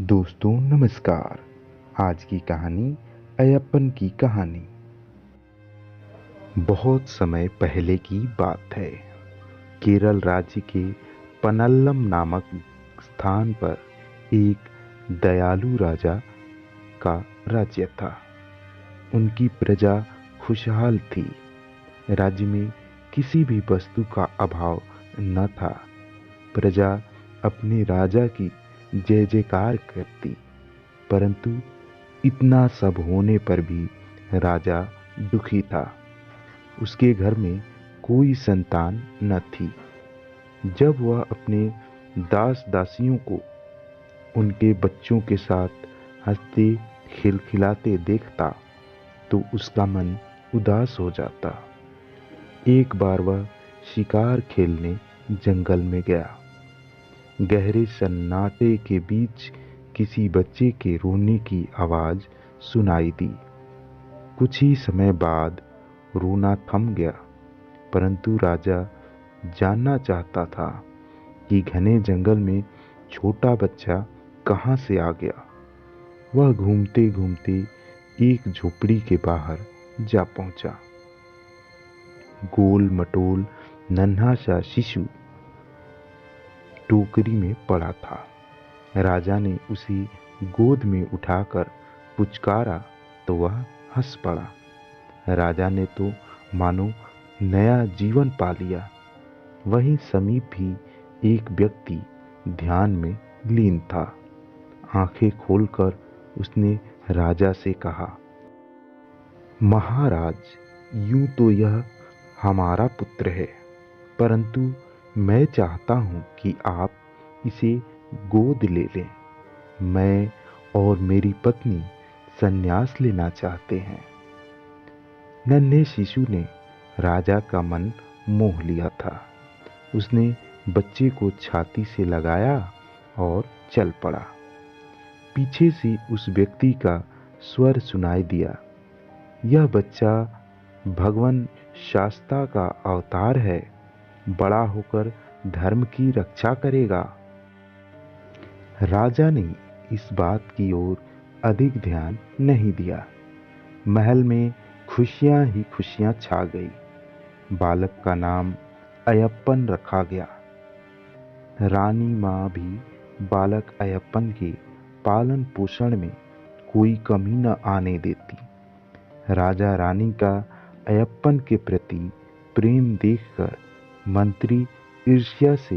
दोस्तों नमस्कार। आज की कहानी अयप्पन की कहानी। बहुत समय पहले की बात है। केरल राज्य के पनल्लम नामक स्थान पर एक दयालु राजा का राज्य था। उनकी प्रजा खुशहाल थी। राज्य में किसी भी वस्तु का अभाव न था। प्रजा अपने राजा की जय जयकार करती, परंतु इतना सब होने पर भी राजा दुखी था। उसके घर में कोई संतान न थी। जब वह अपने दास दासियों को उनके बच्चों के साथ हंसते खिलखिलाते देखता तो उसका मन उदास हो जाता। एक बार वह शिकार खेलने जंगल में गया। गहरे सन्नाटे के बीच किसी बच्चे के रोने की आवाज सुनाई दी। कुछ ही समय बाद रोना थम गया, परंतु राजा जानना चाहता था कि घने जंगल में छोटा बच्चा कहाँ से आ गया। वह घूमते घूमते एक झोपड़ी के बाहर जा पहुंचा। गोल मटोल नन्हा सा शिशु टोकरी में पड़ा था। राजा ने उसे गोद में उठाकर पुचकारा तो वह हंस पड़ा। राजा ने तो मानो नया जीवन पा लिया। वहीं समीप भी एक व्यक्ति ध्यान में लीन था। आंखें खोलकर उसने राजा से कहा, महाराज, यूं तो यह हमारा पुत्र है, परंतु मैं चाहता हूं कि आप इसे गोद ले लें। मैं और मेरी पत्नी संन्यास लेना चाहते हैं। नन्हे शिशु ने राजा का मन मोह लिया था। उसने बच्चे को छाती से लगाया और चल पड़ा। पीछे से उस व्यक्ति का स्वर सुनाई दिया, यह बच्चा भगवान शास्ता का अवतार है। बड़ा होकर धर्म की रक्षा करेगा। राजा ने इस बात की ओर अधिक ध्यान नहीं दिया। महल में खुशियां ही खुशियां छा गई। बालक का नाम अयप्पन रखा गया। रानी माँ भी बालक अयप्पन के पालन पोषण में कोई कमी न आने देती। राजा रानी का अयप्पन के प्रति प्रेम देखकर मंत्री ईर्ष्या से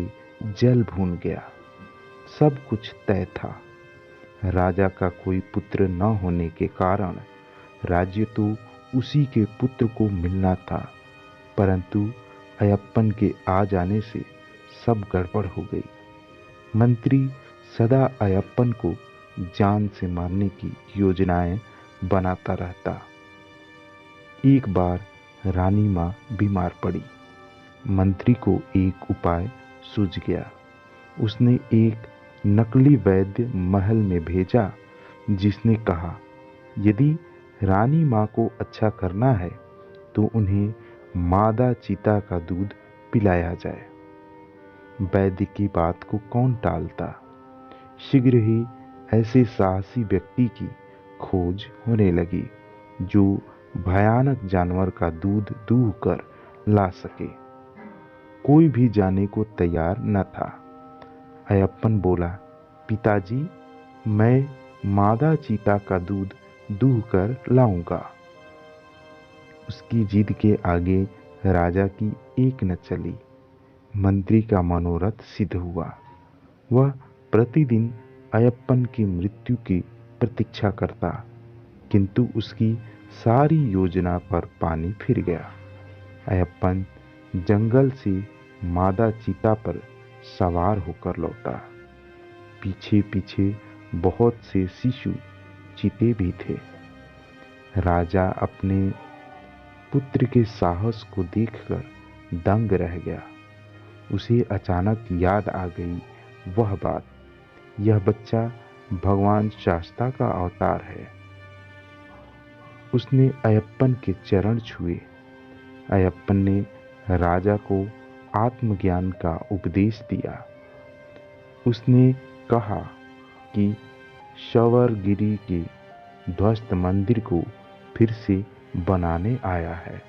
जल भून गया। सब कुछ तय था। राजा का कोई पुत्र न होने के कारण राज्य तो उसी के पुत्र को मिलना था, परंतु अयप्पन के आ जाने से सब गड़बड़ हो गई। मंत्री सदा अयप्पन को जान से मारने की योजनाएं बनाता रहता। एक बार रानी माँ बीमार पड़ी। मंत्री को एक उपाय सूझ गया। उसने एक नकली वैद्य महल में भेजा, जिसने कहा, यदि रानी माँ को अच्छा करना है तो उन्हें मादा चीता का दूध पिलाया जाए। वैद्य की बात को कौन टालता। शीघ्र ही ऐसे साहसी व्यक्ति की खोज होने लगी जो भयानक जानवर का दूध दूह कर ला सके। कोई भी जाने को तैयार न था। अयप्पन बोला, पिताजी, मैं मादा चीता का दूध दूह कर लाऊंगा। उसकी जिद के आगे राजा की एक न चली। मंत्री का मनोरथ सिद्ध हुआ। वह प्रतिदिन अयप्पन की मृत्यु की प्रतीक्षा करता, किंतु उसकी सारी योजना पर पानी फिर गया। अयप्पन जंगल से मादा चीता पर सवार होकर लौटा। पीछे पीछे बहुत से शिशु चीते भी थे। राजा अपने पुत्र के साहस को देखकर दंग रह गया। उसे अचानक याद आ गई वह बात, यह बच्चा भगवान शास्ता का अवतार है। उसने अयप्पन के चरण छुए। अयप्पन ने राजा को आत्मज्ञान का उपदेश दिया। उसने कहा कि शवरगिरी के ध्वस्त मंदिर को फिर से बनाने आया है।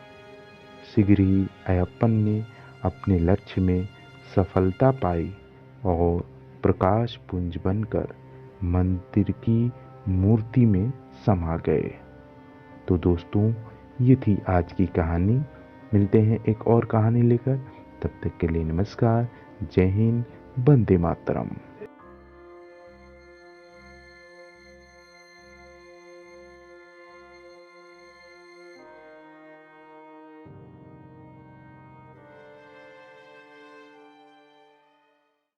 शीघ्र ही अयप्पन ने अपने लक्ष्य में सफलता पाई और प्रकाश पुंज बनकर मंदिर की मूर्ति में समा गए। तो दोस्तों, ये थी आज की कहानी। मिलते हैं एक और कहानी लेकर, तब तक के लिए नमस्कार। जय हिंद, वंदे मातरम।